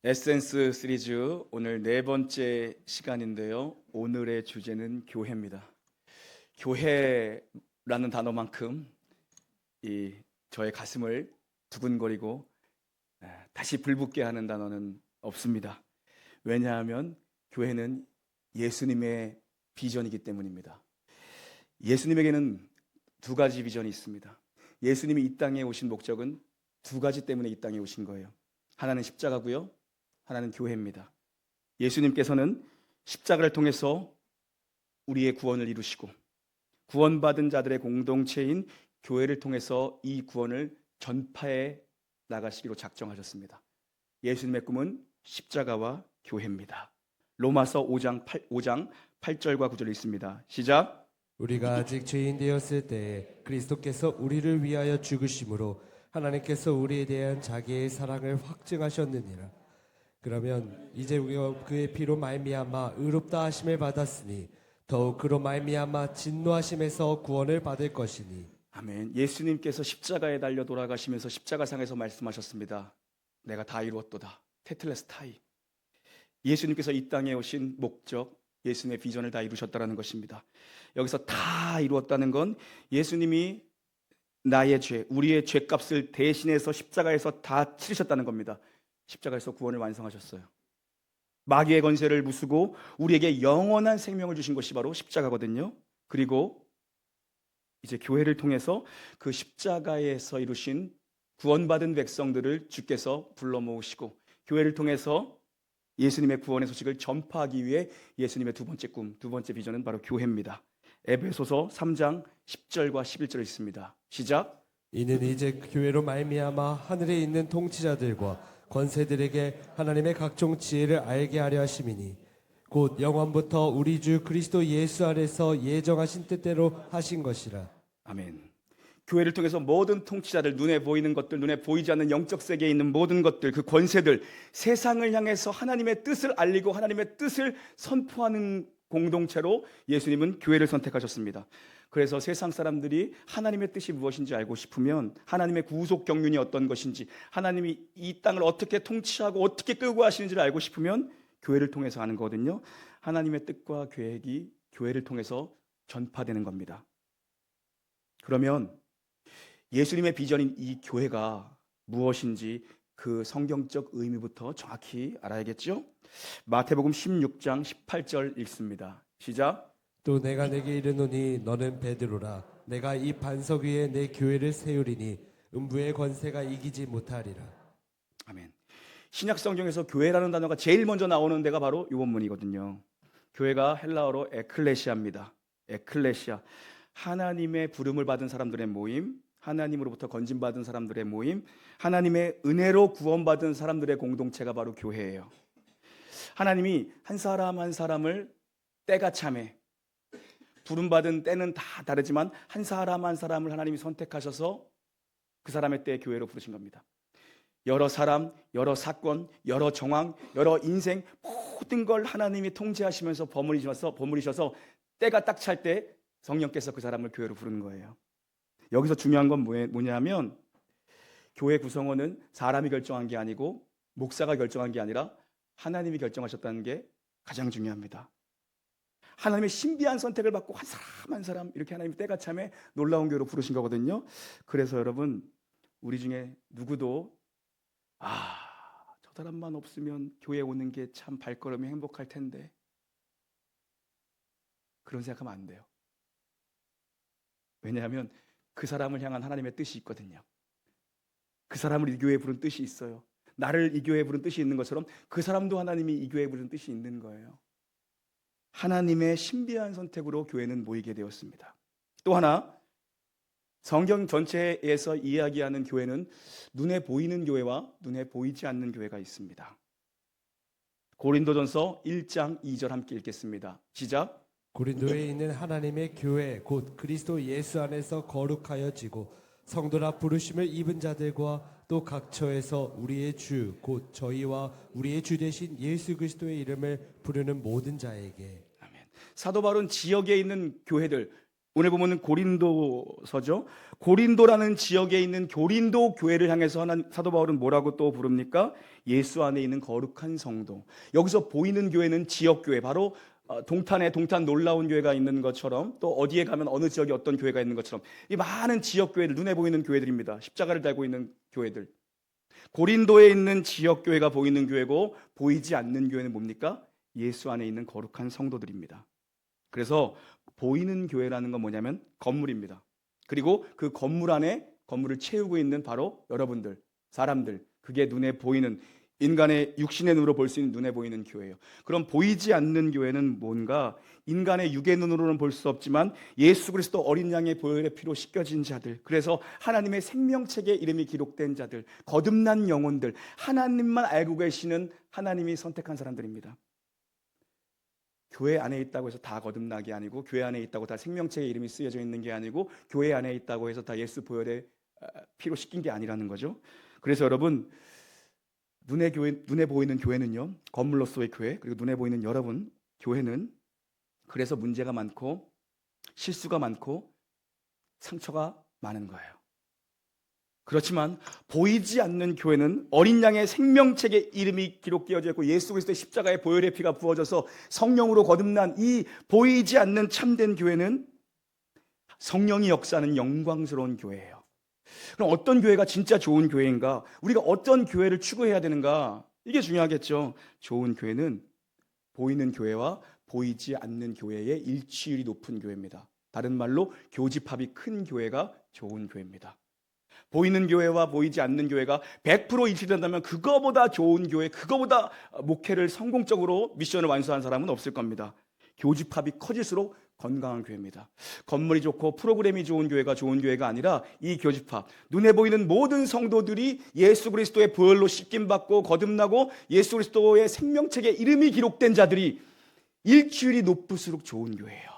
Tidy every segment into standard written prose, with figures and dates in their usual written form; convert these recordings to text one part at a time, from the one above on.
에센스 시리즈 오늘 네 번째 시간인데요. 오늘의 주제는 교회입니다. 교회라는 단어만큼 저의 가슴을 두근거리고 다시 불붙게 하는 단어는 없습니다. 왜냐하면 교회는 예수님의 비전이기 때문입니다. 예수님에게는 두 가지 비전이 있습니다. 예수님이 이 땅에 오신 목적은 두 가지 때문에 이 땅에 오신 거예요. 하나는 십자가고요, 하나는 교회입니다. 예수님께서는 십자가를 통해서 우리의 구원을 이루시고 구원받은 자들의 공동체인 교회를 통해서 이 구원을 전파해 나가시기로 작정하셨습니다. 예수님의 꿈은 십자가와 교회입니다. 로마서 5장 8절과 9절이 있습니다. 시작. 우리가 아직 죄인 되었을 때에 그리스도께서 우리를 위하여 죽으심으로 하나님께서 우리에 대한 자기의 사랑을 확증하셨느니라. 그러면 이제 우리가 그의 피로 말미암아 의롭다 하심을 받았으니 더욱 그로 말미암아 진노하심에서 구원을 받을 것이니. 아멘. 예수님께서 십자가에 달려 돌아가시면서 십자가상에서 말씀하셨습니다. 내가 다 이루었도다. 테텔레스타이. 예수님께서 이 땅에 오신 목적, 예수님의 비전을 다 이루셨다는 것입니다. 여기서 다 이루었다는 건 예수님이 나의 죄, 우리의 죄값을 대신해서 십자가에서 다 치르셨다는 겁니다. 십자가에서 구원을 완성하셨어요. 마귀의 권세를 부수고 우리에게 영원한 생명을 주신 것이 바로 십자가거든요. 그리고 이제 교회를 통해서 그 십자가에서 이루신 구원받은 백성들을 주께서 불러 모으시고 교회를 통해서 예수님의 구원의 소식을 전파하기 위해 예수님의 두 번째 꿈, 두 번째 비전은 바로 교회입니다. 에베소서 3장 10절과 11절에 있습니다. 시작. 이는 이제 교회로 말미암아 하늘에 있는 통치자들과 권세들에게 하나님의 각종 지혜를 알게 하려 하심이니 곧 영원부터 우리 주 그리스도 예수 안에서 예정하신 뜻대로 하신 것이라. 아멘. 교회를 통해서 모든 통치자들, 눈에 보이는 것들, 눈에 보이지 않는 영적 세계에 있는 모든 것들, 그 권세들, 세상을 향해서 하나님의 뜻을 알리고 하나님의 뜻을 선포하는 공동체로 예수님은 교회를 선택하셨습니다. 그래서 세상 사람들이 하나님의 뜻이 무엇인지 알고 싶으면 하나님의 구속 경륜이 어떤 것인지, 하나님이 이 땅을 어떻게 통치하고 어떻게 끌고 가시는지를 알고 싶으면 교회를 통해서 아는 거거든요. 하나님의 뜻과 계획이 교회를 통해서 전파되는 겁니다. 그러면 예수님의 비전인 이 교회가 무엇인지 그 성경적 의미부터 정확히 알아야겠죠? 마태복음 16장 18절 읽습니다. 시작. 또 내가 내게 이르노니 너는 베드로라. 내가 이 반석 위에 내 교회를 세우리니 음부의 권세가 이기지 못하리라. 아멘. 신약 성경에서 교회라는 단어가 제일 먼저 나오는 데가 바로 이 본문이거든요. 교회가 헬라어로 에클레시아입니다. 에클레시아. 하나님의 부름을 받은 사람들의 모임, 하나님으로부터 건진받은 사람들의 모임, 하나님의 은혜로 구원받은 사람들의 공동체가 바로 교회예요. 하나님이 한 사람 한 사람을 때가 참에 부름받은 때는 다 다르지만 한 사람 한 사람을 하나님이 선택하셔서 그 사람의 때에 교회로 부르신 겁니다. 여러 사람, 여러 사건, 여러 정황, 여러 인생 모든 걸 하나님이 통제하시면서 버무리셔서 때가 딱 찰 때 성령께서 그 사람을 교회로 부르는 거예요. 여기서 중요한 건 뭐냐면 교회 구성원은 사람이 결정한 게 아니고 목사가 결정한 게 아니라 하나님이 결정하셨다는 게 가장 중요합니다. 하나님의 신비한 선택을 받고 한 사람 한 사람 이렇게 하나님이 때가 참에 놀라운 교회로 부르신 거거든요. 그래서 여러분 우리 중에 누구도 저 사람만 없으면 교회 오는 게 참 발걸음이 행복할 텐데 그런 생각하면 안 돼요. 왜냐하면 그 사람을 향한 하나님의 뜻이 있거든요. 그 사람을 이 교회에 부른 뜻이 있어요. 나를 이 교회에 부른 뜻이 있는 것처럼 그 사람도 하나님이 이 교회에 부른 뜻이 있는 거예요. 하나님의 신비한 선택으로 교회는 모이게 되었습니다. 또 하나, 성경 전체에서 이야기하는 교회는 눈에 보이는 교회와 눈에 보이지 않는 교회가 있습니다. 고린도전서 1장 2절 함께 읽겠습니다. 시작. 고린도에 있는 하나님의 교회 곧 그리스도 예수 안에서 거룩하여지고 성도라 부르심을 입은 자들과 또 각처에서 우리의 주 곧 저희와 우리의 주 되신 예수 그리스도의 이름을 부르는 모든 자에게. 아멘. 사도 바울은 지역에 있는 교회들, 오늘 보면은 고린도서죠. 고린도라는 지역에 있는 고린도 교회를 향해서 사도 바울은 뭐라고 또 부릅니까? 예수 안에 있는 거룩한 성도. 여기서 보이는 교회는 지역 교회, 바로 동탄에 동탄 놀라운 교회가 있는 것처럼, 또 어디에 가면 어느 지역에 어떤 교회가 있는 것처럼 이 많은 지역 교회들, 눈에 보이는 교회들입니다. 십자가를 달고 있는 교회들. 고린도에 있는 지역 교회가 보이는 교회고, 보이지 않는 교회는 뭡니까? 예수 안에 있는 거룩한 성도들입니다. 그래서 보이는 교회라는 건 뭐냐면 건물입니다. 그리고 그 건물 안에 건물을 채우고 있는 바로 여러분들, 사람들, 그게 눈에 보이는, 인간의 육신의 눈으로 볼 수 있는 눈에 보이는 교회예요. 그럼 보이지 않는 교회는 뭔가? 인간의 육의 눈으로는 볼 수 없지만 예수 그리스도 어린 양의 보혈의 피로 씻겨진 자들, 그래서 하나님의 생명책에 이름이 기록된 자들, 거듭난 영혼들, 하나님만 알고 계시는 하나님이 선택한 사람들입니다. 교회 안에 있다고 해서 다 거듭나게 아니고, 교회 안에 있다고 다 생명책에 이름이 쓰여져 있는 게 아니고, 교회 안에 있다고 해서 다 예수 보혈의 피로 씻긴 게 아니라는 거죠. 그래서 여러분, 눈에 보이는 교회는요, 건물로서의 교회, 그리고 눈에 보이는 여러분 교회는 그래서 문제가 많고 실수가 많고 상처가 많은 거예요. 그렇지만 보이지 않는 교회는 어린 양의 생명책에 이름이 기록되어져 있고 예수 그리스도의 십자가의 보혈의 피가 부어져서 성령으로 거듭난 이 보이지 않는 참된 교회는 성령이 역사하는 영광스러운 교회예요. 그럼 어떤 교회가 진짜 좋은 교회인가? 우리가 어떤 교회를 추구해야 되는가? 이게 중요하겠죠. 좋은 교회는 보이는 교회와 보이지 않는 교회의 일치율이 높은 교회입니다. 다른 말로 교집합이 큰 교회가 좋은 교회입니다. 보이는 교회와 보이지 않는 교회가 100% 일치된다면 그거보다 좋은 교회, 그거보다 목회를 성공적으로 미션을 완수한 사람은 없을 겁니다. 교집합이 커질수록 건강한 교회입니다. 건물이 좋고 프로그램이 좋은 교회가 좋은 교회가 아니라 이 교집합, 눈에 보이는 모든 성도들이 예수 그리스도의 보혈로 씻김받고 거듭나고 예수 그리스도의 생명책에 이름이 기록된 자들이 일치율이 높을수록 좋은 교회예요.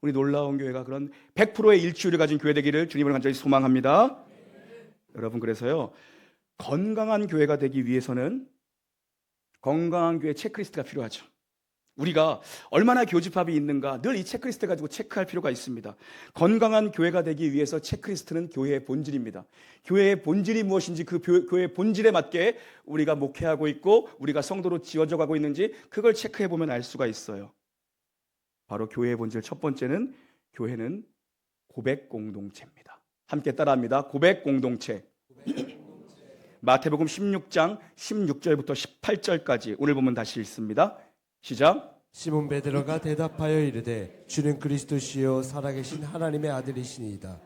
우리 놀라운 교회가 그런 100%의 일치율을 가진 교회 되기를 주님을 간절히 소망합니다. 여러분, 그래서요, 건강한 교회가 되기 위해서는 건강한 교회 체크리스트가 필요하죠. 우리가 얼마나 교집합이 있는가 늘 이 체크리스트 가지고 체크할 필요가 있습니다. 건강한 교회가 되기 위해서 체크리스트는 교회의 본질입니다. 교회의 본질이 무엇인지 그 교회의 본질에 맞게 우리가 목회하고 있고 우리가 성도로 지어져 가고 있는지 그걸 체크해 보면 알 수가 있어요. 바로 교회의 본질 첫 번째는 교회는 고백 공동체입니다. 함께 따라합니다. 고백 공동체. 마태복음 16장 16절부터 18절까지 오늘 보면 다시 읽습니다. 시작. 시몬 베드로가 대답하여 이르되 주는 그리스도시요 살아계신 하나님의 아들이시니이다.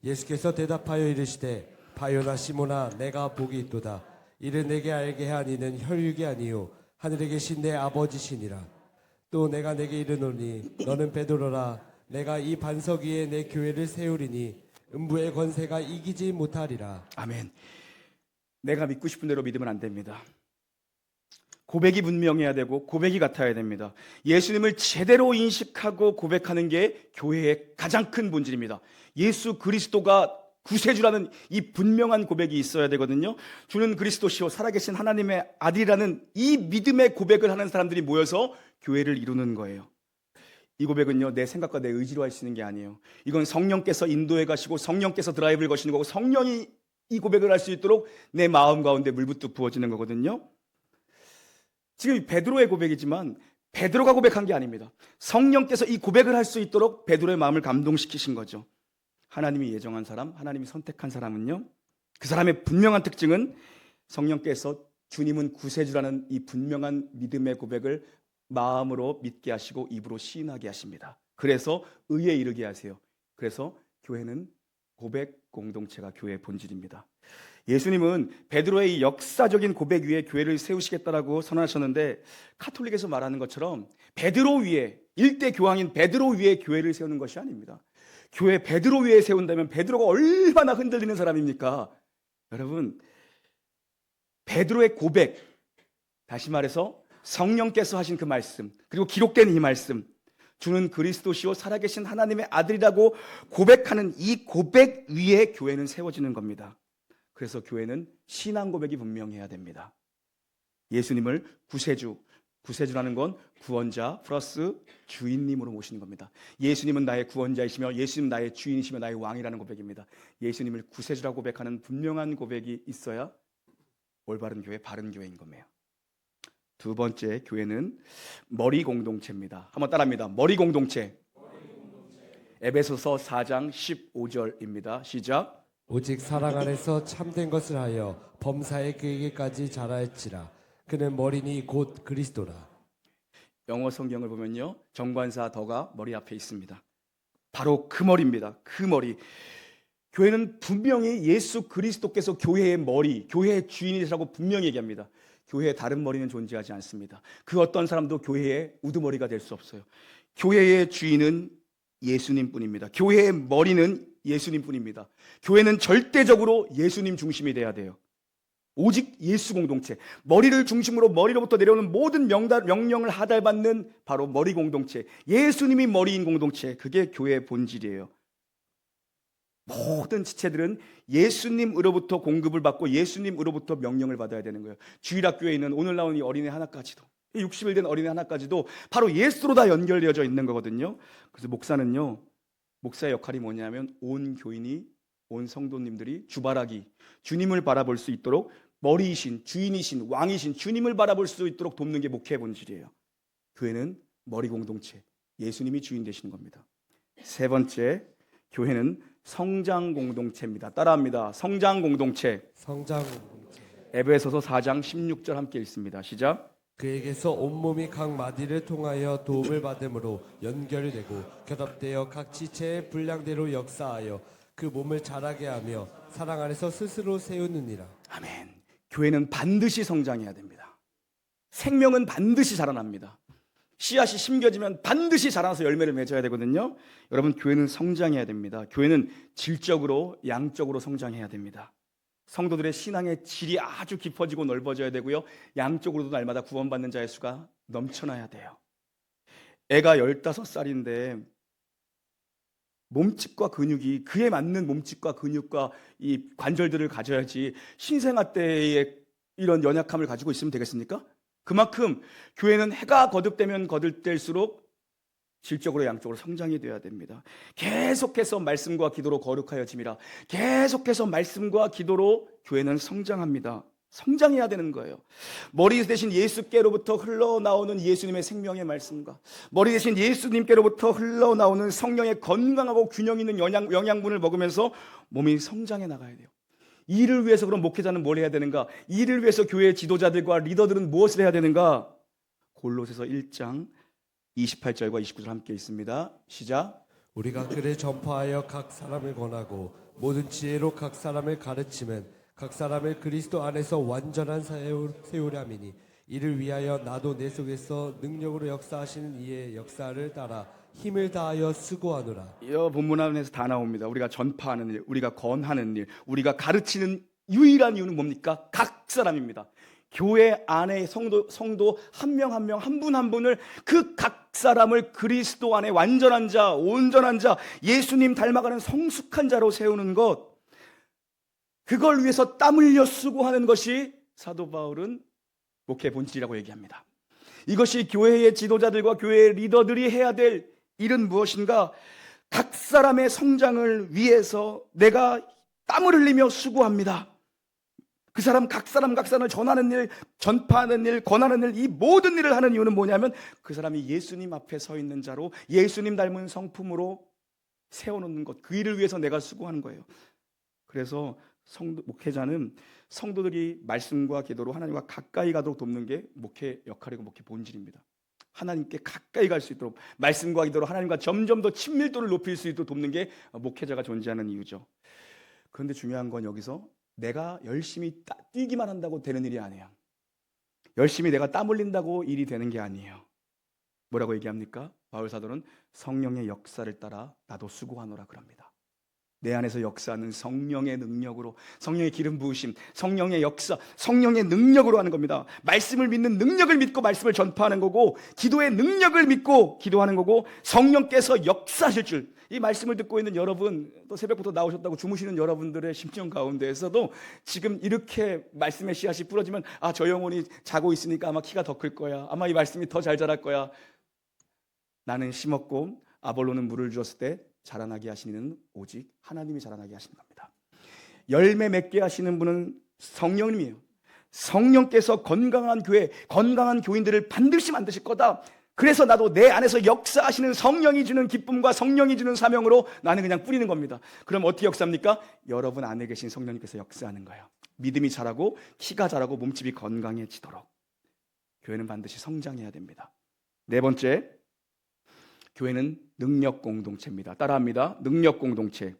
예수께서 대답하여 이르시되 바요나 시몬아 내가 복이 있도다. 이를 내게 알게 한 이는 혈육이 아니요 하늘에 계신 내 아버지시니라. 또 내가 내게 이르노니 너는 베드로라. 내가 이 반석 위에 내 교회를 세우리니 음부의 권세가 이기지 못하리라. 아멘. 내가 믿고 싶은 대로 믿으면 안 됩니다. 고백이 분명해야 되고 고백이 같아야 됩니다. 예수님을 제대로 인식하고 고백하는 게 교회의 가장 큰 본질입니다. 예수 그리스도가 구세주라는 이 분명한 고백이 있어야 되거든요. 주는 그리스도시요 살아계신 하나님의 아들이라는 이 믿음의 고백을 하는 사람들이 모여서 교회를 이루는 거예요. 이 고백은요, 내 생각과 내 의지로 할 수 있는 게 아니에요. 이건 성령께서 인도해 가시고 성령께서 드라이브를 거시는 거고 성령이 이 고백을 할 수 있도록 내 마음 가운데 물붓듯 부어지는 거거든요. 지금 베드로의 고백이지만 베드로가 고백한 게 아닙니다. 성령께서 이 고백을 할 수 있도록 베드로의 마음을 감동시키신 거죠. 하나님이 예정한 사람, 하나님이 선택한 사람은요, 그 사람의 분명한 특징은 성령께서 주님은 구세주라는 이 분명한 믿음의 고백을 마음으로 믿게 하시고 입으로 시인하게 하십니다. 그래서 의에 이르게 하세요. 그래서 교회는 고백 공동체가 교회의 본질입니다. 예수님은 베드로의 이 역사적인 고백 위에 교회를 세우시겠다라고 선언하셨는데, 카톨릭에서 말하는 것처럼 베드로 위에, 일대 교황인 베드로 위에 교회를 세우는 것이 아닙니다. 교회 베드로 위에 세운다면 베드로가 얼마나 흔들리는 사람입니까? 여러분, 베드로의 고백, 다시 말해서 성령께서 하신 그 말씀, 그리고 기록된 이 말씀, 주는 그리스도시요 살아계신 하나님의 아들이라고 고백하는 이 고백 위에 교회는 세워지는 겁니다. 그래서 교회는 신앙 고백이 분명해야 됩니다. 예수님을 구세주, 구세주라는 건 구원자 플러스 주인님으로 모시는 겁니다. 예수님은 나의 구원자이시며 예수님은 나의 주인이시며 나의 왕이라는 고백입니다. 예수님을 구세주라고 고백하는 분명한 고백이 있어야 올바른 교회, 바른 교회인 겁니다. 두 번째, 교회는 머리 공동체입니다. 한번 따라합니다. 머리 공동체. 에베소서 4장 15절입니다. 시작. 오직 사랑 안에서 참된 것을 하여 범사에 그에게까지 자라했지라. 그는 머리니 곧 그리스도라. 영어 성경을 보면요, 정관사 더가 머리 앞에 있습니다. 바로 그 머리입니다. 그 머리. 교회는 분명히 예수 그리스도께서 교회의 머리, 교회의 주인이시라고 분명히 얘기합니다. 교회에 다른 머리는 존재하지 않습니다. 그 어떤 사람도 교회의 우두머리가 될 수 없어요. 교회의 주인은 예수님뿐입니다. 교회의 머리는 예수님뿐입니다. 교회는 절대적으로 예수님 중심이 돼야 돼요. 오직 예수 공동체, 머리를 중심으로 머리로부터 내려오는 모든 명령을 하달받는 바로 머리 공동체, 예수님이 머리인 공동체, 그게 교회의 본질이에요. 모든 지체들은 예수님으로부터 공급을 받고 예수님으로부터 명령을 받아야 되는 거예요. 주일학교에 있는 오늘 나온 이 어린애 하나까지도, 60일 된 어린애 하나까지도 바로 예수로 다 연결되어져 있는 거거든요. 그래서 목사는요, 목사의 역할이 뭐냐면 온 교인이, 온 성도님들이 주바라기, 주님을 바라볼 수 있도록 머리이신, 주인이신, 왕이신 주님을 바라볼 수 있도록 돕는 게 목회의 본질이에요. 교회는 머리 공동체, 예수님이 주인 되시는 겁니다. 세 번째, 교회는 성장 공동체입니다. 따라합니다. 성장 공동체. 성장 공동체. 에베소서 4장 16절 함께 읽습니다. 시작. 그에게서 온몸이 각 마디를 통하여 도움을 받음으로 연결되고 결합되어 각 지체의 분량대로 역사하여 그 몸을 자라게 하며 사랑 안에서 스스로 세우느니라. 아멘. 교회는 반드시 성장해야 됩니다. 생명은 반드시 자라납니다. 씨앗이 심겨지면 반드시 자라나서 열매를 맺어야 되거든요. 여러분, 교회는 성장해야 됩니다. 교회는 질적으로, 양적으로 성장해야 됩니다. 성도들의 신앙의 질이 아주 깊어지고 넓어져야 되고요, 양적으로도 날마다 구원받는 자의 수가 넘쳐나야 돼요. 애가 15살인데 몸집과 근육이, 그에 맞는 몸집과 근육과 이 관절들을 가져야지 신생아 때의 이런 연약함을 가지고 있으면 되겠습니까? 그만큼 교회는 해가 거듭되면 거듭될수록 질적으로 양적으로 성장이 되어야 됩니다. 계속해서 말씀과 기도로 거룩하여짐이라. 계속해서 말씀과 기도로 교회는 성장합니다. 성장해야 되는 거예요. 머리 대신 예수께로부터 흘러나오는 예수님의 생명의 말씀과 머리 대신 예수님께로부터 흘러나오는 성령의 건강하고 균형 있는 영양분을 먹으면서 몸이 성장해 나가야 돼요. 이를 위해서 그럼 목회자는 뭘 해야 되는가? 이를 위해서 교회의 지도자들과 리더들은 무엇을 해야 되는가? 골로새서 1장 28절과 29절 함께 있습니다. 시작. 우리가 그를 전파하여 각 사람을 권하고 모든 지혜로 각 사람을 가르치면 각 사람을 그리스도 안에서 완전한 세우려미니 이를 위하여 나도 내 속에서 능력으로 역사하시는 이의 역사를 따라 힘을 다하여 수고하노라. 이 본문 안에서 다 나옵니다. 우리가 전파하는 일, 우리가 권하는 일, 우리가 가르치는 유일한 이유는 뭡니까? 각 사람입니다. 교회 안에 성도 한 명 한 명, 한 분 한 분을, 그 각 사람을 그리스도 안에 완전한 자, 온전한 자, 예수님 닮아가는 성숙한 자로 세우는 것, 그걸 위해서 땀 흘려 수고하는 것이 사도 바울은 목회의 본질이라고 얘기합니다. 이것이 교회의 지도자들과 교회의 리더들이 해야 될 일은 무엇인가? 각 사람의 성장을 위해서 내가 땀을 흘리며 수고합니다. 그 사람 각 사람을 전하는 일, 전파하는 일, 권하는 일, 이 모든 일을 하는 이유는 뭐냐면 그 사람이 예수님 앞에 서 있는 자로 예수님 닮은 성품으로 세워놓는 것, 그 일을 위해서 내가 수고하는 거예요. 그래서 목회자는 성도들이 말씀과 기도로 하나님과 가까이 가도록 돕는 게 목회 역할이고 목회 본질입니다. 하나님께 가까이 갈 수 있도록 말씀과 기도로 하나님과 점점 더 친밀도를 높일 수 있도록 돕는 게 목회자가 존재하는 이유죠. 그런데 중요한 건 여기서 내가 열심히 뛰기만 한다고 되는 일이 아니에요. 열심히 내가 땀 흘린다고 일이 되는 게 아니에요. 뭐라고 얘기합니까? 바울 사도는 성령의 역사를 따라 나도 수고하노라 그럽니다. 내 안에서 역사하는 성령의 능력으로, 성령의 기름 부으심, 성령의 역사, 성령의 능력으로 하는 겁니다. 말씀을 믿는 능력을 믿고 말씀을 전파하는 거고, 기도의 능력을 믿고 기도하는 거고, 성령께서 역사하실 줄. 이 말씀을 듣고 있는 여러분, 또 새벽부터 나오셨다고 주무시는 여러분들의 심령 가운데에서도 지금 이렇게 말씀의 씨앗이 뿌려지면, 아, 저 영혼이 자고 있으니까 아마 키가 더 클 거야, 아마 이 말씀이 더 잘 자랄 거야. 나는 심었고 아볼로는 물을 주었을 때 자라나게 하시는 이는 오직 하나님이 자라나게 하시는 겁니다. 열매 맺게 하시는 분은 성령님이에요. 성령께서 건강한 교회, 건강한 교인들을 반드시 만드실 거다. 그래서 나도 내 안에서 역사하시는 성령이 주는 기쁨과 성령이 주는 사명으로 나는 그냥 뿌리는 겁니다. 그럼 어떻게 역사합니까? 여러분 안에 계신 성령님께서 역사하는 거예요. 믿음이 자라고 키가 자라고 몸집이 건강해지도록 교회는 반드시 성장해야 됩니다. 네 번째, 교회는 능력 공동체입니다. 따라합니다. 능력 공동체.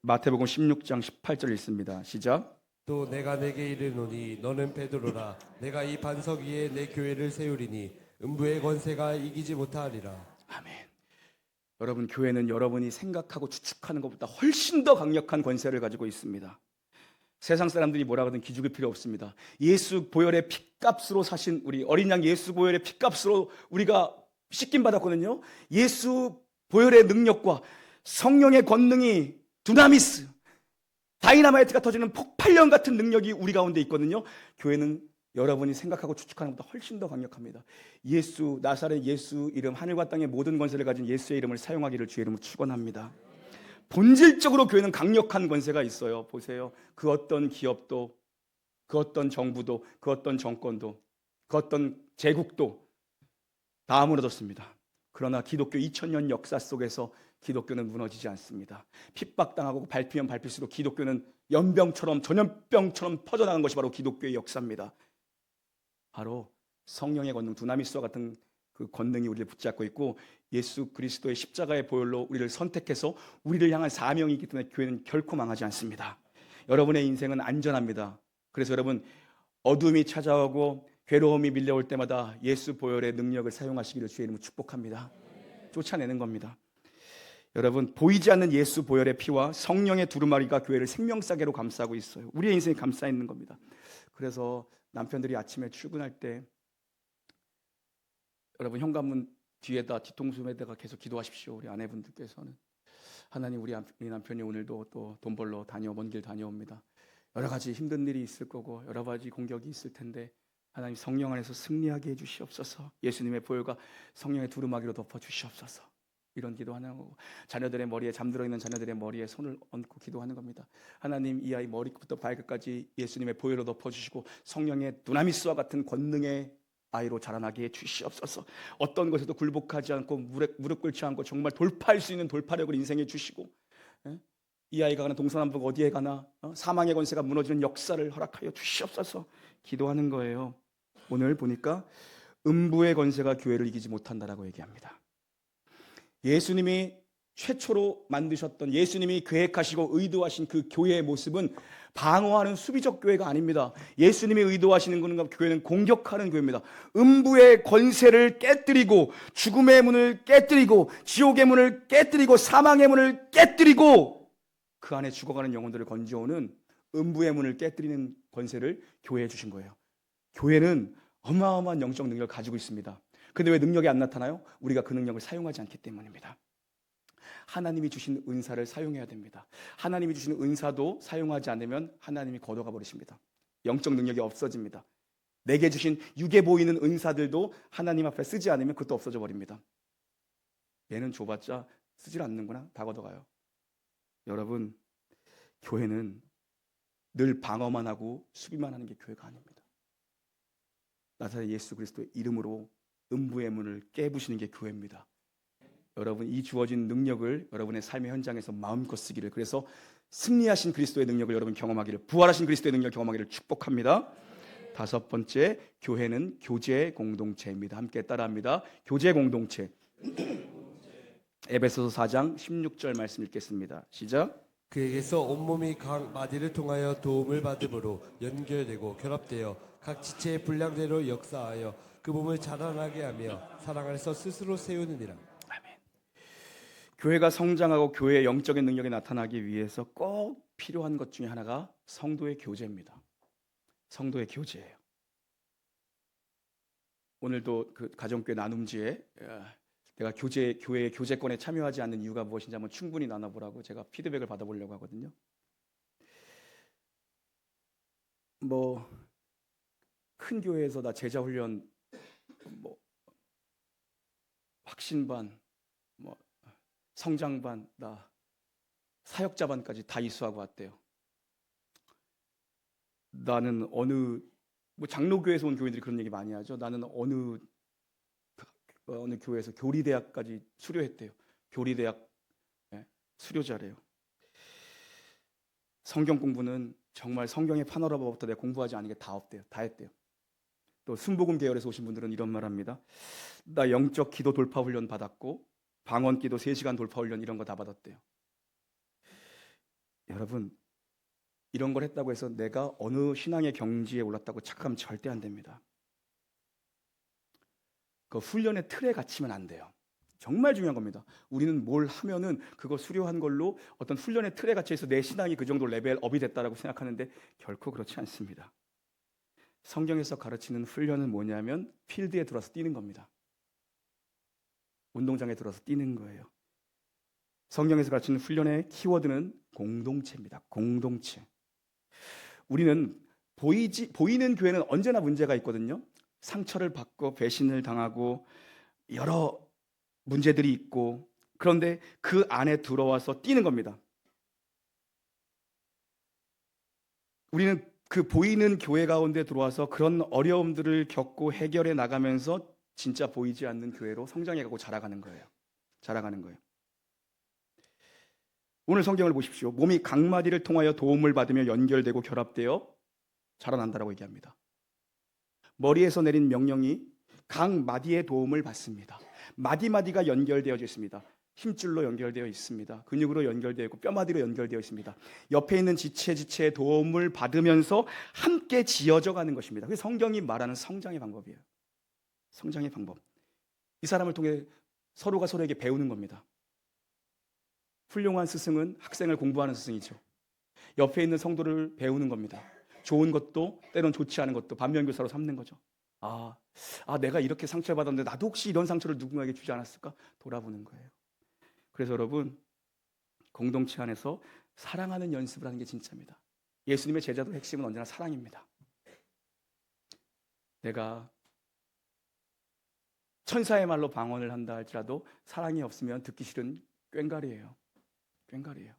마태복음 16장 18절 읽습니다. 시작. 또 내가 내게 이르노니 너는 베드로라. 내가 이 반석 위에 내 교회를 세우리니 음부의 권세가 이기지 못하리라. 아멘. 여러분, 교회는 여러분이 생각하고 추측하는 것보다 훨씬 더 강력한 권세를 가지고 있습니다. 세상 사람들이 뭐라 하든 기죽을 필요 없습니다. 예수 보혈의 핏값으로 사신 우리 어린 양 예수 보혈의 핏값으로 우리가 씻김 받았거든요. 예수 보혈의 능력과 성령의 권능이 두나미스, 다이나마이트가 터지는 폭발력 같은 능력이 우리 가운데 있거든요. 교회는 여러분이 생각하고 추측하는 것보다 훨씬 더 강력합니다. 예수, 나사렛 예수 이름, 하늘과 땅의 모든 권세를 가진 예수의 이름을 사용하기를 주의 이름으로 축원합니다. 본질적으로 교회는 강력한 권세가 있어요. 보세요. 그 어떤 기업도, 그 어떤 정부도, 그 어떤 정권도, 그 어떤 제국도 다 무너졌습니다. 그러나 기독교 2000년 역사 속에서 기독교는 무너지지 않습니다. 핍박당하고 밟히면 밟힐수록 기독교는 연병처럼 전염병처럼 퍼져나간 것이 바로 기독교의 역사입니다. 바로 성령의 권능, 두나미스와 같은 그 권능이 우리를 붙잡고 있고, 예수 그리스도의 십자가의 보혈로 우리를 선택해서 우리를 향한 사명이 있기 때문에 교회는 결코 망하지 않습니다. 여러분의 인생은 안전합니다. 그래서 여러분, 어둠이 찾아오고 괴로움이 밀려올 때마다 예수 보혈의 능력을 사용하시기를 주의 이름으로 축복합니다. 쫓아내는 겁니다. 여러분, 보이지 않는 예수 보혈의 피와 성령의 두루마리가 교회를 생명싸개로 감싸고 있어요. 우리의 인생이 감싸 있는 겁니다. 그래서 남편들이 아침에 출근할 때 여러분 현관문 뒤에다 뒤통수에다가 계속 기도하십시오. 우리 아내분들께서는 하나님, 우리 남편이 오늘도 또 돈 벌러 먼 길 다녀옵니다. 여러 가지 힘든 일이 있을 거고 여러 가지 공격이 있을 텐데 하나님 성령 안에서 승리하게 해주시옵소서. 예수님의 보혈과 성령의 두루마기로 덮어주시옵소서. 이런 기도하는 거고, 자녀들의 머리에, 잠들어 있는 자녀들의 머리에 손을 얹고 기도하는 겁니다. 하나님, 이 아이 머리부터 발끝까지 예수님의 보혈로 덮어주시고 성령의 두나미스와 같은 권능의 아이로 자라나게 해주시옵소서. 어떤 것에도 굴복하지 않고 무릎 꿇지 않고 정말 돌파할 수 있는 돌파력을 인생에 주시고, 이 아이가 가는 동서남북 어디에 가나 사망의 권세가 무너지는 역사를 허락하여 주시옵소서. 기도하는 거예요. 오늘 보니까 음부의 권세가 교회를 이기지 못한다라고 얘기합니다. 예수님이 최초로 만드셨던, 예수님이 계획하시고 의도하신 그 교회의 모습은 방어하는 수비적 교회가 아닙니다. 예수님이 의도하시는 것은 교회는 공격하는 교회입니다. 음부의 권세를 깨뜨리고 죽음의 문을 깨뜨리고 지옥의 문을 깨뜨리고 사망의 문을 깨뜨리고 그 안에 죽어가는 영혼들을 건져오는 음부의 문을 깨뜨리는 권세를 교회에 주신 거예요. 교회는 어마어마한 영적 능력을 가지고 있습니다. 근데 왜 능력이 안 나타나요? 우리가 그 능력을 사용하지 않기 때문입니다. 하나님이 주신 은사를 사용해야 됩니다. 하나님이 주신 은사도 사용하지 않으면 하나님이 걷어가 버리십니다. 영적 능력이 없어집니다. 내게 주신 육에 보이는 은사들도 하나님 앞에 쓰지 않으면 그것도 없어져 버립니다. 얘는 줘봤자 쓰질 않는구나, 다 걷어가요. 여러분, 교회는 늘 방어만 하고 수비만 하는 게 교회가 아닙니다. 나사렛 예수 그리스도의 이름으로 음부의 문을 깨부시는 게 교회입니다. 여러분, 이 주어진 능력을 여러분의 삶의 현장에서 마음껏 쓰기를, 그래서 승리하신 그리스도의 능력을 여러분 경험하기를, 부활하신 그리스도의 능력을 경험하기를 축복합니다. 다섯 번째, 교회는 교제 공동체입니다. 함께 따라합니다. 교제 공동체. 에베소서 4장 16절 말씀 읽겠습니다. 시작. 그에게서 온몸이 각 마디를 통하여 도움을 받음으로 연결되고 결합되어 각 지체의 분량대로 역사하여 그 몸을 자라나게 하며 사랑 안에서 스스로 세우느니라. 아멘. 교회가 성장하고 교회의 영적인 능력이 나타나기 위해서 꼭 필요한 것 중에 하나가 성도의 교제입니다. 성도의 교제예요. 오늘도 그 가정교회 나눔지에 내가 교회의 교제권에 참여하지 않는 이유가 무엇인지 한번 충분히 나눠보라고 제가 피드백을 받아보려고 하거든요. 뭐 큰 교회에서 나 제자 훈련, 뭐 확신반, 뭐 성장반, 나 사역자반까지 다 이수하고 왔대요. 나는 어느 장로교에서 온 교인들이 그런 얘기 많이 하죠. 나는 어느 교회에서 교리대학까지 수료했대요. 교리대학 수료자래요. 성경 공부는 정말 성경의 파노라마부터 내가 공부하지 않은 게 다 없대요. 다 했대요. 또 순복음 계열에서 오신 분들은 이런 말 합니다. 나 영적 기도 돌파 훈련 받았고 방언 기도 3시간 돌파 훈련 이런 거 다 받았대요. 여러분, 이런 걸 했다고 해서 내가 어느 신앙의 경지에 올랐다고 착각하면 절대 안 됩니다. 그 훈련의 틀에 갇히면 안 돼요. 정말 중요한 겁니다. 우리는 뭘 하면은 그거 수료한 걸로 어떤 훈련의 틀에 갇혀서 내 신앙이 그 정도 레벨업이 됐다라고 생각하는데 결코 그렇지 않습니다. 성경에서 가르치는 훈련은 뭐냐면 필드에 들어와서 뛰는 겁니다. 운동장에 들어와서 뛰는 거예요. 성경에서 가르치는 훈련의 키워드는 공동체입니다. 공동체. 우리는 보이는 교회는 언제나 문제가 있거든요. 상처를 받고 배신을 당하고 여러 문제들이 있고, 그런데 그 안에 들어와서 뛰는 겁니다. 우리는 그 보이는 교회 가운데 들어와서 그런 어려움들을 겪고 해결해 나가면서 진짜 보이지 않는 교회로 성장해가고 자라가는 거예요. 자라가는 거예요. 오늘 성경을 보십시오. 몸이 각 마디를 통하여 도움을 받으며 연결되고 결합되어 자라난다라고 얘기합니다. 머리에서 내린 명령이 각 마디의 도움을 받습니다. 마디마디가 연결되어 있습니다. 힘줄로 연결되어 있습니다. 근육으로 연결되어 있고 뼈마디로 연결되어 있습니다. 옆에 있는 지체의 도움을 받으면서 함께 지어져 가는 것입니다. 그게 성경이 말하는 성장의 방법이에요. 성장의 방법. 이 사람을 통해 서로가 서로에게 배우는 겁니다. 훌륭한 스승은 학생을 공부하는 스승이죠. 옆에 있는 성도를 배우는 겁니다. 좋은 것도 때론 좋지 않은 것도 반면교사로 삼는 거죠. 내가 이렇게 상처를 받았는데 나도 혹시 이런 상처를 누군가에게 주지 않았을까? 돌아보는 거예요. 그래서 여러분, 공동체 안에서 사랑하는 연습을 하는 게 진짜입니다. 예수님의 제자도 핵심은 언제나 사랑입니다. 내가 천사의 말로 방언을 한다 할지라도 사랑이 없으면 듣기 싫은 꽹과리예요. 꽹과리예요.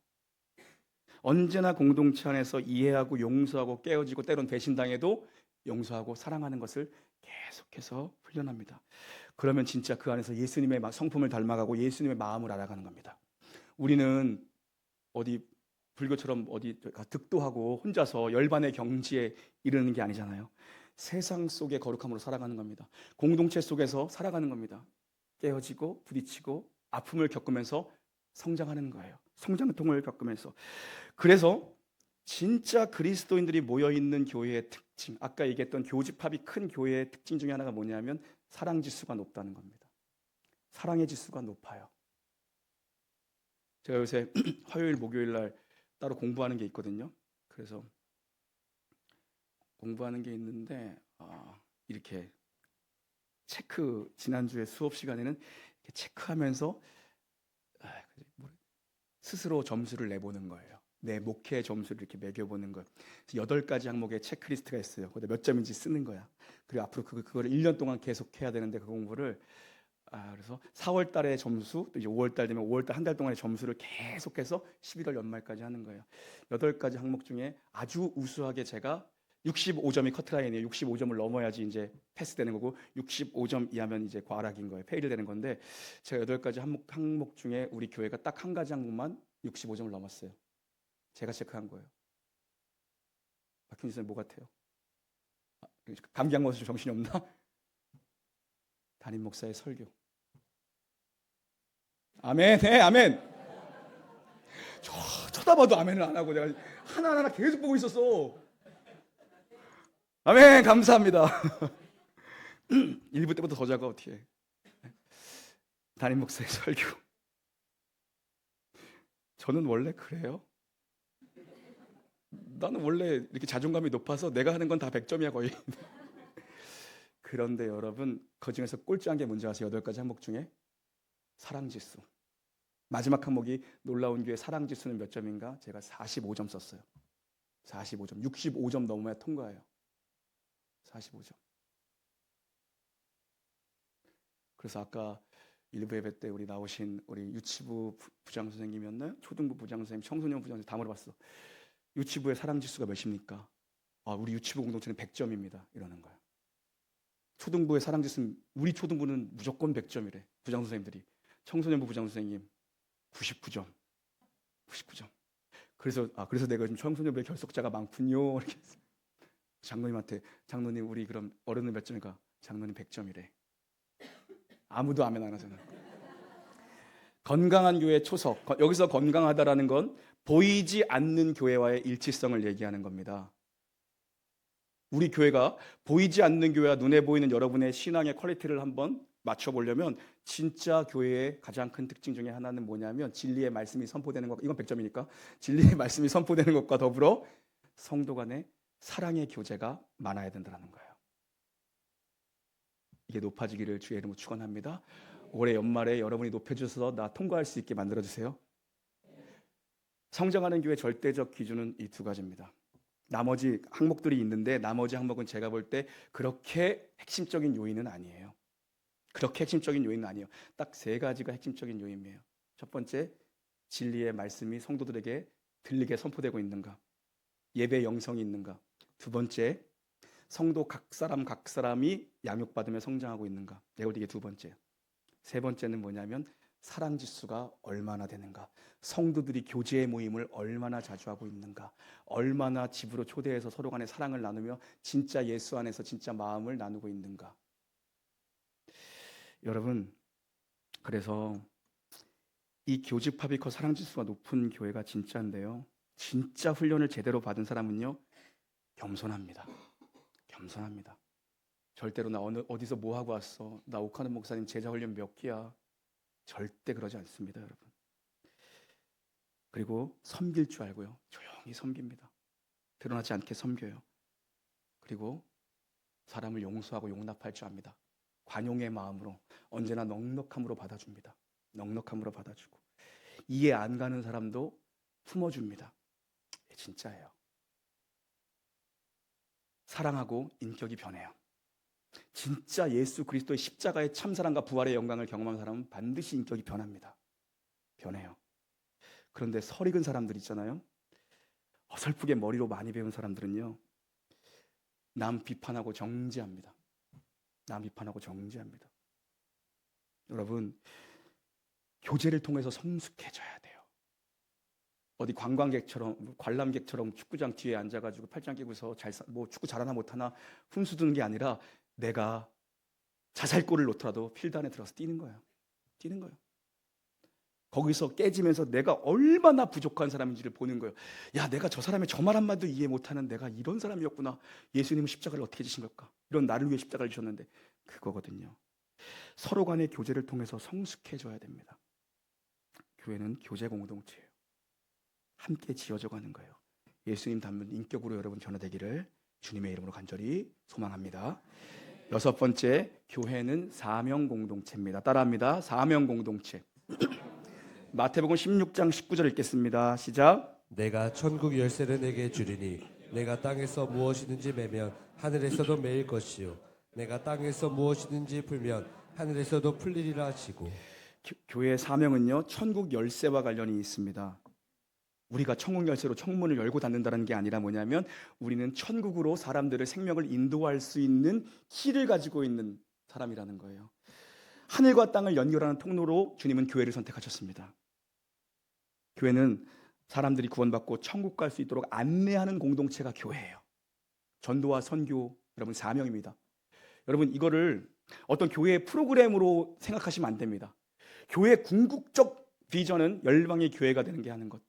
언제나 공동체 안에서 이해하고 용서하고 깨어지고 때론 배신당해도 용서하고 사랑하는 것을 계속해서 훈련합니다. 그러면 진짜 그 안에서 예수님의 성품을 닮아가고 예수님의 마음을 알아가는 겁니다. 우리는 어디 불교처럼 어디 득도하고 혼자서 열반의 경지에 이르는 게 아니잖아요. 세상 속의 거룩함으로 살아가는 겁니다. 공동체 속에서 살아가는 겁니다. 깨어지고 부딪히고 아픔을 겪으면서 성장하는 거예요. 성장통을 겪으면서. 그래서 진짜 그리스도인들이 모여있는 교회의 특징, 아까 얘기했던 교집합이 큰 교회의 특징 중에 하나가 뭐냐면 사랑 지수가 높다는 겁니다. 사랑의 지수가 높아요. 제가 요새 화요일, 목요일 날 따로 공부하는 게 있거든요. 그래서 공부하는 게 있는데 이렇게 지난주에 수업 시간에는 이렇게 체크하면서 스스로 점수를 내보는 거예요. 내 목회 점수를 이렇게 매겨보는 거예요. 8가지 항목의 체크리스트가 있어요. 거기다 몇 점인지 쓰는 거야. 그리고 앞으로 그거를 1년 동안 계속 해야 되는데 그 공부를 그래서 4월 달에 점수, 또 이제 5월 달 되면 5월 달 한 달 동안의 점수를 계속해서 11월 연말까지 하는 거예요. 8가지 항목 중에 아주 우수하게 제가 65점이 커트라인이에요. 65점을 넘어야지 이제 패스되는 거고 65점 이하면 이제 과락인 거예요. 페일이 되는 건데 제가 8가지 항목 중에 우리 교회가 딱 한 가지 항목만 65점을 넘었어요. 제가 체크한 거예요. 박현진 선생님 뭐 같아요? 감기 안 먹어서 정신이 없나? 담임 목사의 설교. 아멘, 네, 아멘. 쳐다봐도 아멘을 안 하고 내가 하나하나 계속 보고 있었어. 아멘, 감사합니다. 1부 때부터 더 자가 어떻게 해. 담임 목사의 설교. 저는 원래 그래요. 나는 원래 이렇게 자존감이 높아서 내가 하는 건 다 100점이야 거의. 그런데 여러분, 그중에서 꼴찌한 게 뭔지 아세요? 8가지 항목 중에 사랑지수. 마지막 항목이 놀라운 교회 사랑지수는 몇 점인가? 제가 45점 썼어요. 45점. 65점 넘어야 통과해요. 45점. 그래서 아까 일부 예배 때 우리 나오신 우리 유치부 부장 선생님이었나요? 초등부 부장 선생님, 청소년 부장 선생님 다 물어봤어. 유치부의 사랑지수가 몇입니까? 우리 유치부 공동체는 100점입니다. 이러는 거야. 초등부의 사랑지수는 우리 초등부는 무조건 100점이래. 부장 선생님들이. 청소년부 부장 선생님 99점. 99점. 그래서 내가 지금 청소년부의 결석자가 많군요. 이렇게 했어요. 장로님한테 장로님 우리 그럼 어른은 몇 점인가? 장로님 100점이래. 아무도 아멘 안 하잖아. 건강한 교회 초석. 여기서 건강하다라는 건 보이지 않는 교회와의 일치성을 얘기하는 겁니다. 우리 교회가 보이지 않는 교회와 눈에 보이는 여러분의 신앙의 퀄리티를 한번 맞춰보려면 진짜 교회의 가장 큰 특징 중에 하나는 뭐냐면 진리의 말씀이 선포되는 것, 이건 100점이니까 진리의 말씀이 선포되는 것과 더불어 성도 간의 사랑의 교제가 많아야 된다는 거예요. 이게 높아지기를 주의 이름으로 축원합니다. 올해 연말에 여러분이 높여주셔서 나 통과할 수 있게 만들어주세요. 성장하는 교회 절대적 기준은 이 2가지입니다. 나머지 항목들이 있는데 나머지 항목은 제가 볼 때 그렇게 핵심적인 요인은 아니에요. 그렇게 핵심적인 요인은 아니에요. 딱 3가지가 핵심적인 요인이에요. 첫 번째, 진리의 말씀이 성도들에게 들리게 선포되고 있는가? 예배 영성이 있는가? 2번째, 성도 각 사람이 양육받으며 성장하고 있는가? 내가 볼 때 이게 2번째. 3번째는 뭐냐면 사랑 지수가 얼마나 되는가? 성도들이 교제의 모임을 얼마나 자주 하고 있는가? 얼마나 집으로 초대해서 서로 간에 사랑을 나누며 진짜 예수 안에서 진짜 마음을 나누고 있는가? 여러분, 그래서 이 교집합이 커 사랑 지수가 높은 교회가 진짜인데요. 진짜 훈련을 제대로 받은 사람은요, 겸손합니다. 겸손합니다. 절대로 나 어디서 뭐 하고 왔어? 나 옥하는 목사님 제자 훈련 몇 기야? 절대 그러지 않습니다, 여러분. 그리고 섬길 줄 알고요. 조용히 섬깁니다. 드러나지 않게 섬겨요. 그리고 사람을 용서하고 용납할 줄 압니다. 관용의 마음으로 언제나 넉넉함으로 받아줍니다. 넉넉함으로 받아주고 이해 안 가는 사람도 품어줍니다. 진짜예요. 사랑하고 인격이 변해요. 진짜 예수 그리스도의 십자가의 참사랑과 부활의 영광을 경험한 사람은 반드시 인격이 변합니다. 변해요. 그런데 설익은 사람들 있잖아요. 어설프게 머리로 많이 배운 사람들은요, 남 비판하고 정죄합니다. 남 비판하고 정죄합니다. 여러분, 교제를 통해서 성숙해져야 돼요. 어디 관광객처럼, 관람객처럼 축구장 뒤에 앉아가지고 팔짱 끼고서 뭐 축구 잘하나 못하나 훈수 두는 게 아니라 내가 자살골을 놓더라도 필드 안에 들어서 뛰는 거예요. 뛰는 거예요. 거기서 깨지면서 내가 얼마나 부족한 사람인지를 보는 거예요. 야, 내가 저 사람의 저 말 한마디도 이해 못하는 내가 이런 사람이었구나. 예수님은 십자가를 어떻게 지신 걸까? 이런 나를 위해 십자가를 지셨는데 그거거든요. 서로 간의 교제를 통해서 성숙해져야 됩니다. 교회는 교제 공동체예요. 함께 지어져 가는 거예요. 예수님 닮은 인격으로 여러분 변화되기를 주님의 이름으로 간절히 소망합니다. 6번째, 교회는 사명 공동체입니다. 따라합니다. 사명 공동체. 마태복음 16장 19절 읽겠습니다. 시작. 내가 천국 열쇠를 내게 주리니 내가 땅에서 무엇이든지 매면 하늘에서도 매일 것이요 내가 땅에서 무엇이든지 풀면 하늘에서도 풀리리라 하시고. 교회의 사명은요, 천국 열쇠와 관련이 있습니다. 우리가 천국 열쇠로 천문을 열고 닫는다는 게 아니라 뭐냐면 우리는 천국으로 사람들을 생명을 인도할 수 있는 키를 가지고 있는 사람이라는 거예요. 하늘과 땅을 연결하는 통로로 주님은 교회를 선택하셨습니다. 교회는 사람들이 구원받고 천국 갈 수 있도록 안내하는 공동체가 교회예요. 전도와 선교, 여러분 사명입니다. 여러분 이거를 어떤 교회의 프로그램으로 생각하시면 안 됩니다. 교회의 궁극적 비전은 열방의 교회가 되는 게 하는 것.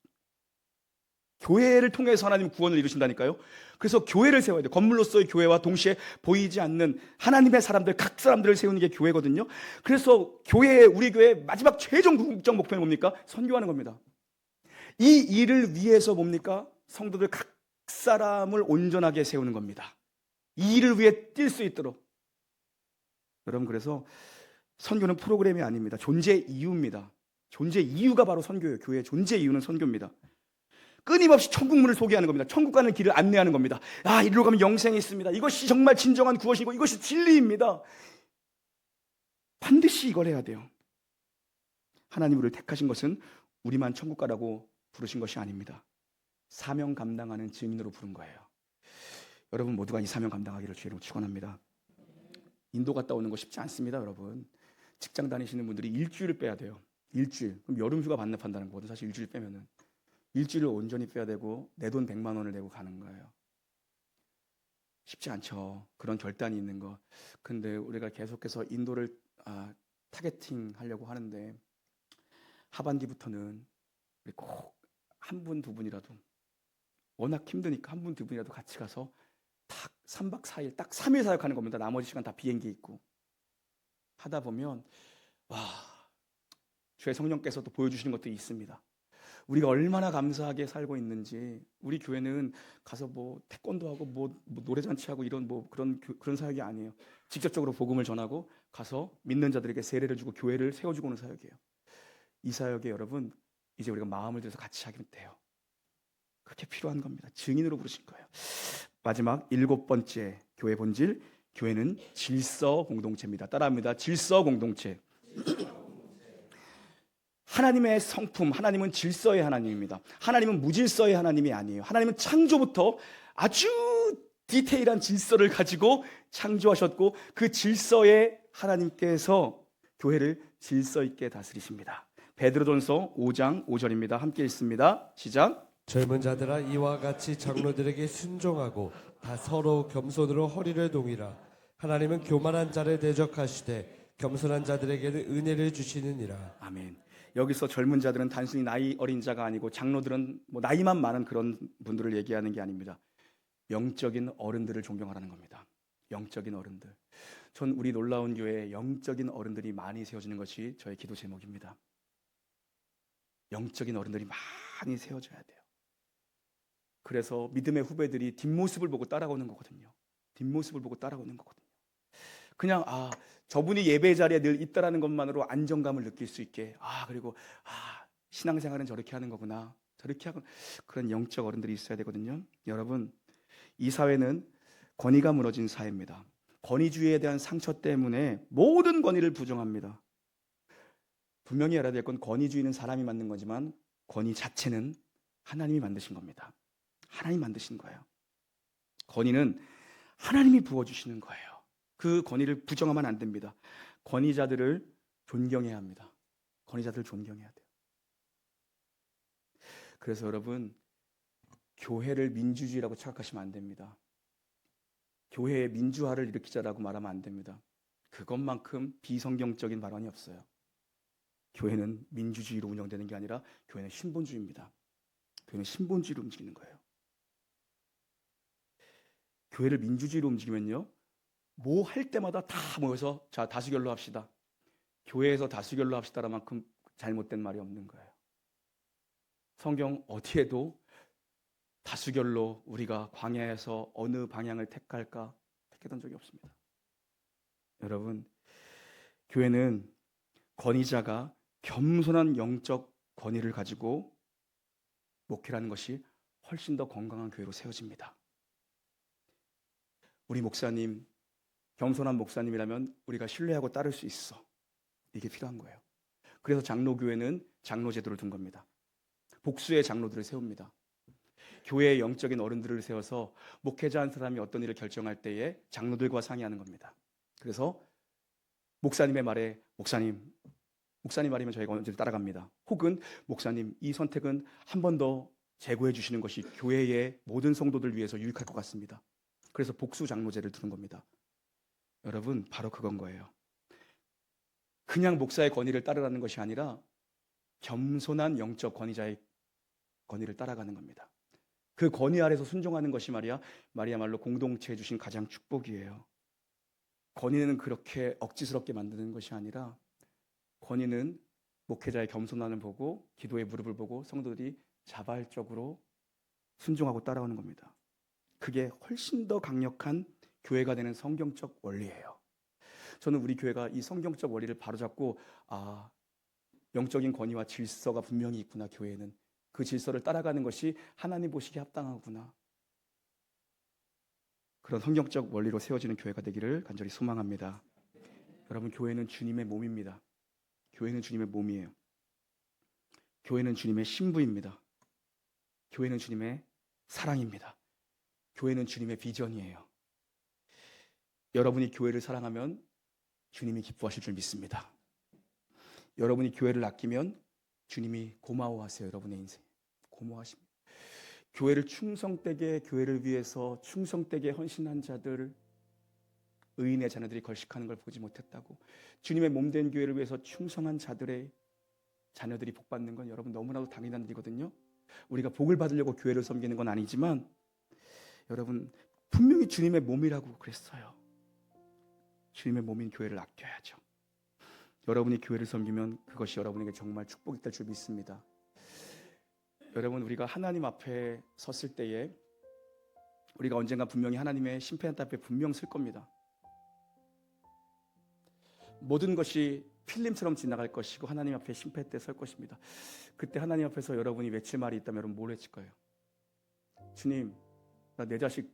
교회를 통해서 하나님 구원을 이루신다니까요. 그래서 교회를 세워야 돼요. 건물로서의 교회와 동시에 보이지 않는 하나님의 사람들, 각 사람들을 세우는 게 교회거든요. 그래서 우리 교회의 마지막 최종 궁극적 목표는 뭡니까? 선교하는 겁니다. 이 일을 위해서 뭡니까? 성도들 각 사람을 온전하게 세우는 겁니다. 이 일을 위해 뛸 수 있도록. 여러분, 그래서 선교는 프로그램이 아닙니다. 존재 이유입니다. 존재 이유가 바로 선교예요. 교회의 존재 이유는 선교입니다. 끊임없이 천국문을 소개하는 겁니다. 천국 가는 길을 안내하는 겁니다. 아, 이리로 가면 영생이 있습니다. 이것이 정말 진정한 구원이고 이것이 진리입니다. 반드시 이걸 해야 돼요. 하나님 우리를 택하신 것은 우리만 천국 가라고 부르신 것이 아닙니다. 사명 감당하는 증인으로 부른 거예요. 여러분 모두가 이 사명 감당하기를 주의로 축원합니다. 인도 갔다 오는 거 쉽지 않습니다, 여러분. 직장 다니시는 분들이 일주일을 빼야 돼요. 일주일. 그럼 여름 휴가 반납한다는 거거든. 사실 일주일 빼면은 일주일을 온전히 빼야 되고 내 돈 100만 원을 내고 가는 거예요. 쉽지 않죠. 그런 결단이 있는 거. 근데 우리가 계속해서 인도를 타겟팅 하려고 하는데 하반기부터는 우리 꼭 한 분, 두 분이라도 워낙 힘드니까 한 분, 두 분이라도 같이 가서 딱 3박 4일, 딱 3일 사역하는 겁니다. 나머지 시간 다 비행기 있고 하다 보면 와, 주의 성령께서 또 보여주시는 것들이 있습니다. 우리가 얼마나 감사하게 살고 있는지. 우리 교회는 가서 뭐 태권도 하고 뭐 노래잔치 하고 이런 뭐 그런 사역이 아니에요. 직접적으로 복음을 전하고 가서 믿는 자들에게 세례를 주고 교회를 세워주고 오는 사역이에요. 이 사역에 여러분 이제 우리가 마음을 들여서 같이 하면 돼요. 그렇게 필요한 겁니다. 증인으로 부르신 거예요. 마지막 7번째 교회 본질, 교회는 질서 공동체입니다. 따라합니다. 질서 공동체. 하나님의 성품, 하나님은 질서의 하나님입니다. 하나님은 무질서의 하나님이 아니에요. 하나님은 창조부터 아주 디테일한 질서를 가지고 창조하셨고 그 질서에 하나님께서 교회를 질서 있게 다스리십니다. 베드로전서 5장 5절입니다. 함께 읽습니다. 시작. 젊은 자들아 이와 같이 장로들에게 순종하고 다 서로 겸손으로 허리를 동이라. 하나님은 교만한 자를 대적하시되 겸손한 자들에게는 은혜를 주시느니라. 아멘. 여기서 젊은 자들은 단순히 나이 어린 자가 아니고 장로들은 뭐 나이만 많은 그런 분들을 얘기하는 게 아닙니다. 영적인 어른들을 존경하라는 겁니다. 영적인 어른들. 전 우리 놀라운 교회에 영적인 어른들이 많이 세워지는 것이 저의 기도 제목입니다. 영적인 어른들이 많이 세워져야 돼요. 그래서 믿음의 후배들이 뒷모습을 보고 따라오는 거거든요. 뒷모습을 보고 따라오는 거거든요. 그냥 저분이 예배 자리에 늘 있다라는 것만으로 안정감을 느낄 수 있게 그리고 신앙생활은 저렇게 하는 거구나. 저렇게 하고 그런 영적 어른들이 있어야 되거든요. 여러분, 이 사회는 권위가 무너진 사회입니다. 권위주의에 대한 상처 때문에 모든 권위를 부정합니다. 분명히 알아야 될 건 권위주의는 사람이 만든 거지만 권위 자체는 하나님이 만드신 겁니다. 하나님이 만드신 거예요. 권위는 하나님이 부어주시는 거예요. 그 권위를 부정하면 안 됩니다. 권위자들을 존경해야 합니다. 권위자들을 존경해야 돼요. 그래서 여러분, 교회를 민주주의라고 착각하시면 안 됩니다. 교회의 민주화를 일으키자라고 말하면 안 됩니다. 그것만큼 비성경적인 발언이 없어요. 교회는 민주주의로 운영되는 게 아니라 교회는 신본주의입니다. 교회는 신본주의로 움직이는 거예요. 교회를 민주주의로 움직이면요, 뭐 할 때마다 다 모여서 자 다수결로 합시다. 교회에서 다수결로 합시다라 만큼 잘못된 말이 없는 거예요. 성경 어디에도 다수결로 우리가 광야에서 어느 방향을 택할까 택했던 적이 없습니다. 여러분, 교회는 권위자가 겸손한 영적 권위를 가지고 목회라는 것이 훨씬 더 건강한 교회로 세워집니다. 우리 목사님, 겸손한 목사님이라면 우리가 신뢰하고 따를 수 있어. 이게 필요한 거예요. 그래서 장로교회는 장로제도를 둔 겁니다. 복수의 장로들을 세웁니다. 교회의 영적인 어른들을 세워서 목회자 한 사람이 어떤 일을 결정할 때에 장로들과 상의하는 겁니다. 그래서 목사님의 말에 목사님 말이면 저희가 언제든 따라갑니다. 혹은 목사님, 이 선택은 한 번 더 재고해 주시는 것이 교회의 모든 성도들 위해서 유익할 것 같습니다. 그래서 복수 장로제를 두는 겁니다. 여러분, 바로 그건 거예요. 그냥 목사의 권위를 따르라는 것이 아니라 겸손한 영적 권위자의 권위를 따라가는 겁니다. 그 권위 아래서 순종하는 것이 말이야말로 공동체에 주신 가장 축복이에요. 권위는 그렇게 억지스럽게 만드는 것이 아니라 권위는 목회자의 겸손함을 보고 기도의 무릎을 보고 성도들이 자발적으로 순종하고 따라오는 겁니다. 그게 훨씬 더 강력한 교회가 되는 성경적 원리예요. 저는 우리 교회가 이 성경적 원리를 바로잡고 영적인 권위와 질서가 분명히 있구나. 교회에는 그 질서를 따라가는 것이 하나님 보시기에 합당하구나. 그런 성경적 원리로 세워지는 교회가 되기를 간절히 소망합니다. 여러분, 교회는 주님의 몸입니다. 교회는 주님의 몸이에요. 교회는 주님의 신부입니다. 교회는 주님의 사랑입니다. 교회는 주님의 비전이에요. 여러분이 교회를 사랑하면 주님이 기뻐하실 줄 믿습니다. 여러분이 교회를 아끼면 주님이 고마워하세요. 여러분의 인생 고마워하십니다. 교회를 충성되게, 교회를 위해서 충성되게 헌신한 자들, 의인의 자녀들이 걸식하는 걸 보지 못했다고. 주님의 몸된 교회를 위해서 충성한 자들의 자녀들이 복받는 건 여러분 너무나도 당연한 일이거든요. 우리가 복을 받으려고 교회를 섬기는 건 아니지만 여러분 분명히 주님의 몸이라고 그랬어요. 주님의 몸인 교회를 아껴야죠. 여러분이 교회를 섬기면 그것이 여러분에게 정말 축복이 될 줄 믿습니다. 여러분, 우리가 하나님 앞에 섰을 때에 우리가 언젠가 분명히 하나님의 심판 앞에 분명 설 겁니다. 모든 것이 필름처럼 지나갈 것이고 하나님 앞에 심판 때 설 것입니다. 그때 하나님 앞에서 여러분이 외칠 말이 있다면 여러분 뭘 외칠 거예요? 주님, 나 내 자식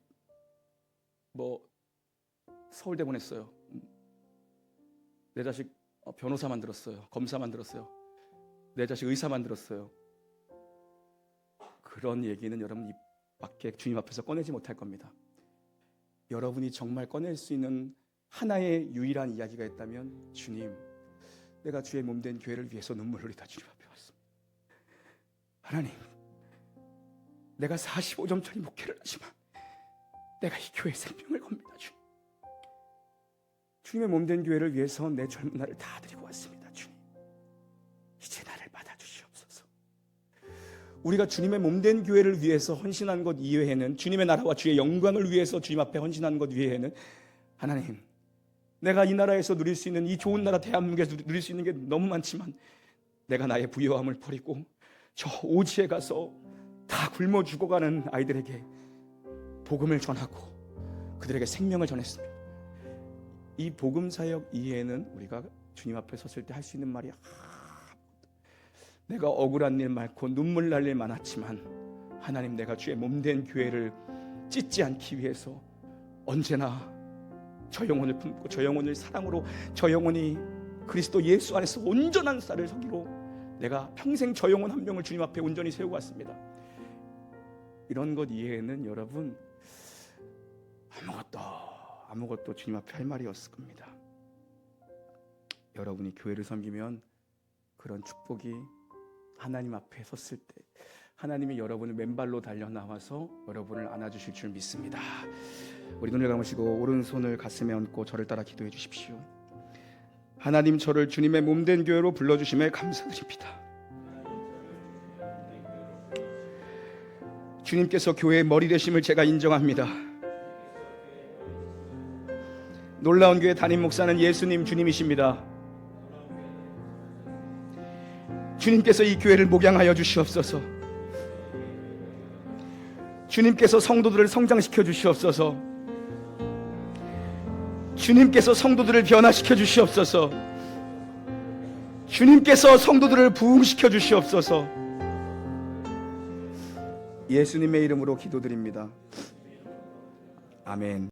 서울대 보냈어요. 내 자식 변호사 만들었어요. 검사 만들었어요. 내 자식 의사 만들었어요. 그런 얘기는 여러분 입 밖에 주님 앞에서 꺼내지 못할 겁니다. 여러분이 정말 꺼낼 수 있는 하나의 유일한 이야기가 있다면, 주님, 내가 주의 몸된 교회를 위해서 눈물 흘리다 주님 앞에 왔습니다. 하나님, 내가 45점짜리 목회를 하지만 내가 이 교회에 생명을 겁니다. 주님, 주님의 몸된 교회를 위해서 내 젊은 날을 다 드리고 왔습니다. 주님, 이제 나를 받아주시옵소서. 우리가 주님의 몸된 교회를 위해서 헌신한 것 이외에는, 주님의 나라와 주의 영광을 위해서 주님 앞에 헌신한 것 이외에는, 하나님, 내가 이 나라에서 누릴 수 있는 이 좋은 나라 대한민국에서 누릴 수 있는 게 너무 많지만 내가 나의 부유함을 버리고 저 오지에 가서 다 굶어 죽어가는 아이들에게 복음을 전하고 그들에게 생명을 전했습니다. 이 복음 사역 이외에는 우리가 주님 앞에 섰을 때 할 수 있는 말이 내가 억울한 일 많고 눈물 날 일 많았지만 하나님, 내가 주의 몸된 교회를 찢지 않기 위해서 언제나 저 영혼을 품고 저 영혼을 사랑으로, 저 영혼이 그리스도 예수 안에서 온전한 쌀을 서기로 내가 평생 저 영혼 한 명을 주님 앞에 온전히 세우고 왔습니다. 이런 것 이외에는 여러분 아무것도 주님 앞에 할 말이 없을 겁니다. 여러분이 교회를 섬기면 그런 축복이 하나님 앞에 섰을 때 하나님이 여러분을 맨발로 달려 나와서 여러분을 안아주실 줄 믿습니다. 우리 눈을 감으시고 오른손을 가슴에 얹고 저를 따라 기도해 주십시오. 하나님, 저를 주님의 몸된 교회로 불러주심에 감사드립니다. 주님께서 교회의 머리 되심을 제가 인정합니다. 놀라운 교회 담임 목사는 예수님 주님이십니다. 주님께서 이 교회를 목양하여 주시옵소서. 주님께서 성도들을 성장시켜 주시옵소서. 주님께서 성도들을 변화시켜 주시옵소서. 주님께서 성도들을 부흥시켜 주시옵소서. 예수님의 이름으로 기도드립니다. 아멘.